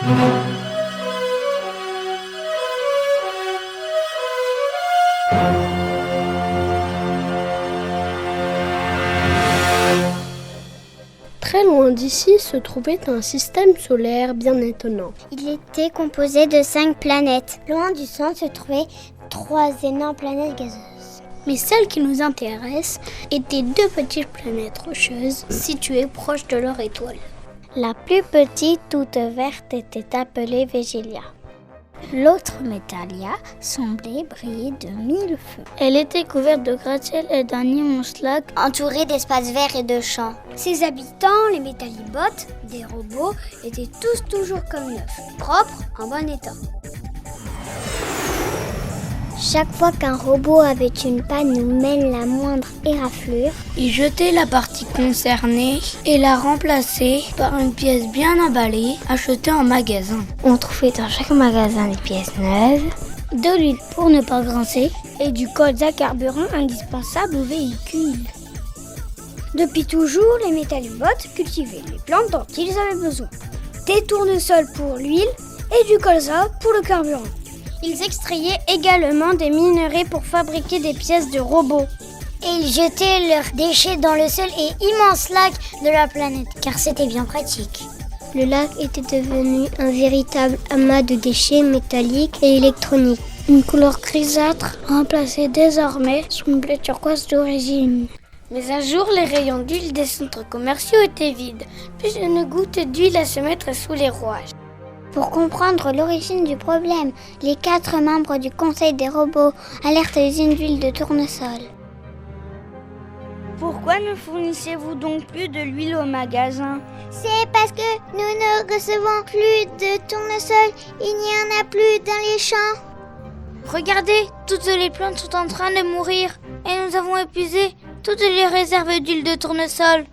Très loin d'ici se trouvait un système solaire bien étonnant. Il était composé de 5 planètes. Loin du centre se trouvaient 3 énormes planètes gazeuses. Mais celle qui nous intéresse était 2 petites planètes rocheuses situées proches de leur étoile. La plus petite, toute verte, était appelée Végélia. L'autre, Métallia, semblait briller de 1000 feux. Elle était couverte de gratte-ciel et d'un immense lac Entourée d'espaces verts et de champs. Ses habitants, les métallibots, des robots, étaient tous toujours comme neufs, propres, en bon état. Chaque fois qu'un robot avait une panne ou même la moindre éraflure, il jetait la partie concernée et la remplaçait par une pièce bien emballée achetée en magasin. on trouvait dans chaque magasin des pièces neuves, De l'huile pour ne pas grincer et du colza carburant indispensable au véhicule. Depuis toujours, les métallibots cultivaient les plantes dont ils avaient besoin. Des tournesols pour l'huile et du colza pour le carburant. Ils extrayaient également des minerais pour fabriquer des pièces de robots. et ils jetaient leurs déchets dans le seul et immense lac de la planète, car c'était bien pratique. Le lac était devenu un véritable amas de déchets métalliques et électroniques. Une couleur grisâtre remplaçait désormais son bleu turquoise d'origine. Mais un jour, les rayons d'huile des centres commerciaux étaient vides, plus une goutte d'huile à se mettre sous les rouages. Pour comprendre l'origine du problème, les 4 membres du conseil des robots alertent l'usine d'huile de tournesol. Pourquoi ne fournissez-vous donc plus de l'huile au magasin ? C'est parce que nous ne recevons plus de tournesol, il n'y en a plus dans les champs. Regardez, toutes les plantes sont en train de mourir et nous avons épuisé toutes les réserves d'huile de tournesol.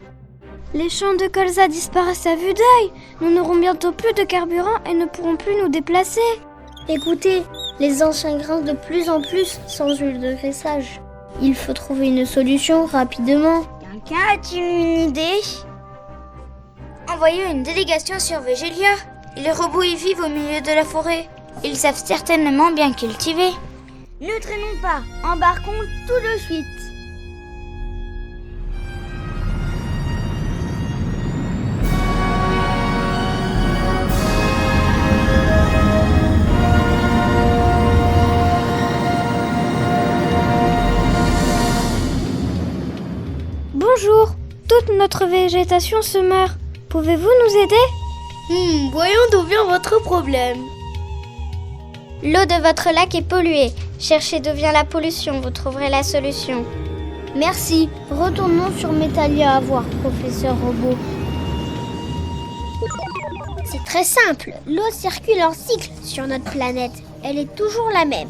Les champs de colza disparaissent à vue d'œil. Nous n'aurons bientôt plus de carburant et ne pourrons plus nous déplacer. Écoutez, les anciens grincent de plus en plus sans huile de graissage. Il faut trouver une solution rapidement. Quelqu'un a-t-il une idée ? Envoyons une délégation sur Végélia. Les robots y vivent au milieu de la forêt. Ils savent certainement bien cultiver. Ne traînons pas, embarquons tout de suite. Bonjour, toute notre végétation se meurt. Pouvez-vous nous aider ? Voyons d'où vient votre problème. L'eau de votre lac est polluée. Cherchez d'où vient la pollution, vous trouverez la solution. Merci. Retournons sur Métallia voir professeur Robot. C'est très simple, l'eau circule en cycle sur notre planète. Elle est toujours la même.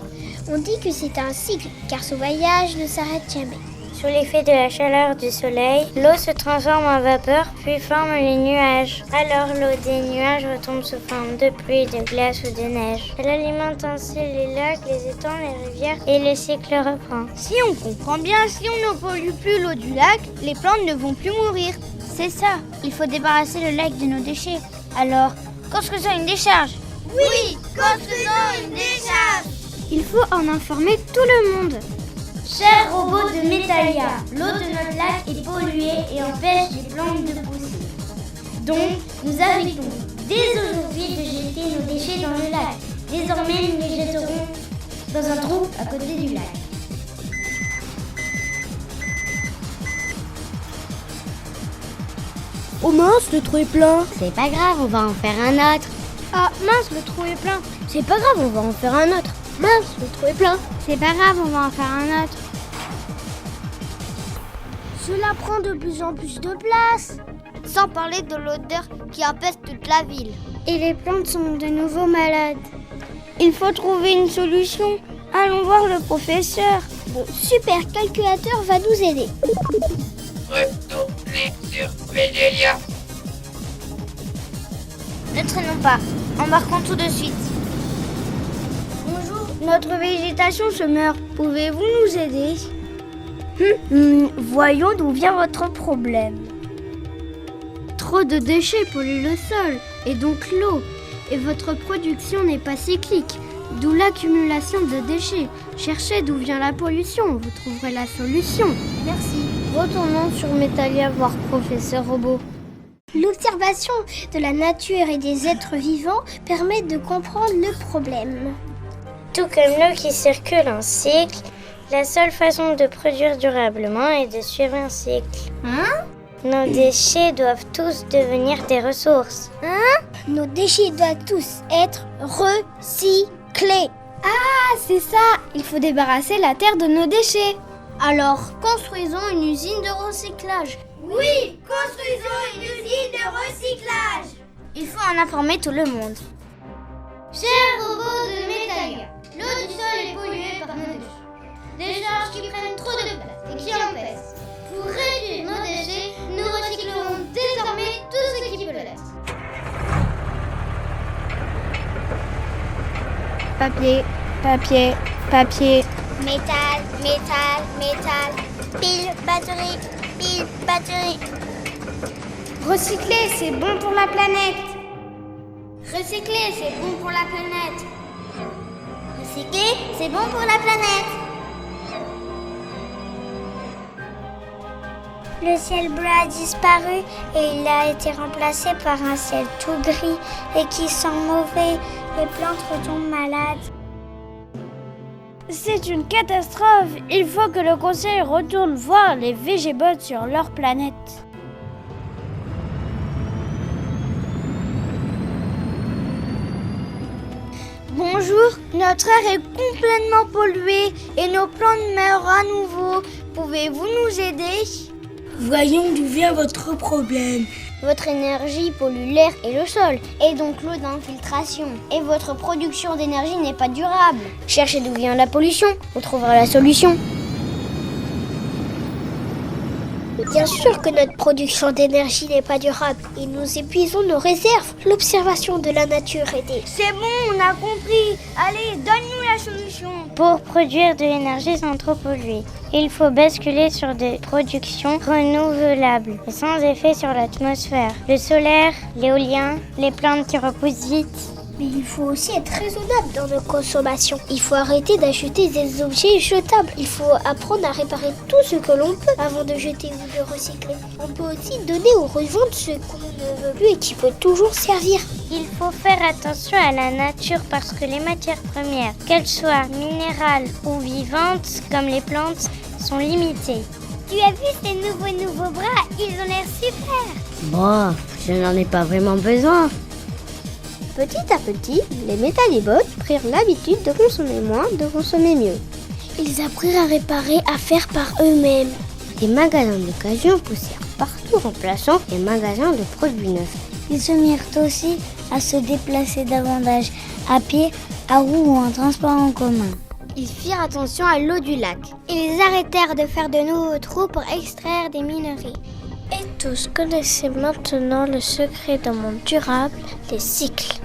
On dit que c'est un cycle car ce voyage ne s'arrête jamais. Sous l'effet de la chaleur du soleil, l'eau se transforme en vapeur puis forme les nuages. Alors l'eau des nuages retombe sous forme de pluie, de glace ou de neige. Elle alimente ainsi les lacs, les étangs, les rivières et le cycle reprend. Si on comprend bien, si on ne pollue plus l'eau du lac, les plantes ne vont plus mourir. C'est ça, il faut débarrasser le lac de nos déchets. Alors, construisons une décharge. Oui, construisons une décharge. Il faut en informer tout le monde. Chers robots de Métallia, l'eau de notre lac est polluée et empêche les plantes de pousser. Donc, nous arrêtons dès aujourd'hui de jeter nos déchets dans le lac. Désormais, nous les jetterons dans un trou à côté du lac. Oh mince, le trou est plein. C'est pas grave, on va en faire un autre. Ah mince, le trou est plein. C'est pas grave, on va en faire un autre. Mince, le trou est plein. C'est pas grave, on va en faire un autre. Cela prend de plus en plus de place. Sans parler de l'odeur qui empeste toute la ville. Et les plantes sont de nouveau malades. Il faut trouver une solution. Allons voir le professeur. Mon super calculateur va nous aider. Retournez sur Végélia. Ne traînons pas. Embarquons tout de suite. Bonjour, notre végétation se meurt. Pouvez-vous nous aider ? Voyons d'où vient votre problème. Trop de déchets polluent le sol et donc l'eau. Et votre production n'est pas cyclique, d'où l'accumulation de déchets. Cherchez d'où vient la pollution, vous trouverez la solution. Merci. Retournons sur Métalia voir Professeur Robot. L'observation de la nature et des êtres vivants permet de comprendre le problème. Tout comme l'eau qui circule en cycle, la seule façon de produire durablement est de suivre un cycle. Nos déchets doivent tous devenir des ressources. Nos déchets doivent tous être recyclés. Ah, c'est ça. Il faut débarrasser la terre de nos déchets. Alors, construisons une usine de recyclage. Oui, construisons une usine de recyclage. Il faut en informer tout le monde. Chers robots de Métalia, l'eau du sol est polluée par nos déchets. Des charges qui prennent trop de place et qui empêchent. Pour réduire nos déchets, nous recyclerons désormais tout ce qui peut l'être. Papier, papier, papier. Métal, métal, métal. Pile, batterie, pile, batterie. Recycler, c'est bon pour la planète. Recycler, c'est bon pour la planète. Recycler, c'est bon pour la planète. Le ciel bleu a disparu et il a été remplacé par un ciel tout gris et qui sent mauvais. Les plantes retombent malades. C'est une catastrophe. Il faut que le conseil retourne voir les Végébots sur leur planète. Bonjour, notre air est complètement pollué et nos plantes meurent à nouveau. Pouvez-vous nous aider? Voyons d'où vient votre problème. Votre énergie pollue l'air et le sol, et donc l'eau d'infiltration. Et votre production d'énergie n'est pas durable. Cherchez d'où vient la pollution, on trouvera la solution. Bien sûr que notre production d'énergie n'est pas durable et nous épuisons nos réserves. L'observation de la nature aidée. C'est bon, on a compris. Allez, donne-nous la solution. Pour produire de l'énergie sans trop polluer, il faut basculer sur des productions renouvelables et sans effet sur l'atmosphère. Le solaire, l'éolien, les plantes qui repoussent vite. Mais il faut aussi être raisonnable dans nos consommations. Il faut arrêter d'acheter des objets jetables. Il faut apprendre à réparer tout ce que l'on peut avant de jeter ou de recycler. On peut aussi donner ou revendre ce qu'on ne veut plus et qui peut toujours servir. Il faut faire attention à la nature parce que les matières premières, qu'elles soient minérales ou vivantes comme les plantes, sont limitées. Tu as vu ces nouveaux bras? Ils ont l'air super. Bon, je n'en ai pas vraiment besoin. Petit à petit, les Métallibots prirent l'habitude de consommer moins, de consommer mieux. Ils apprirent à réparer, à faire par eux-mêmes. Des magasins d'occasion poussèrent partout, remplaçant les magasins de produits neufs. Ils se mirent aussi à se déplacer davantage, à pied, à roue ou en transport en commun. Ils firent attention à l'eau du lac. Ils arrêtèrent de faire de nouveaux trous pour extraire des minerais. Et tous connaissaient maintenant le secret d'un monde durable, les cycles.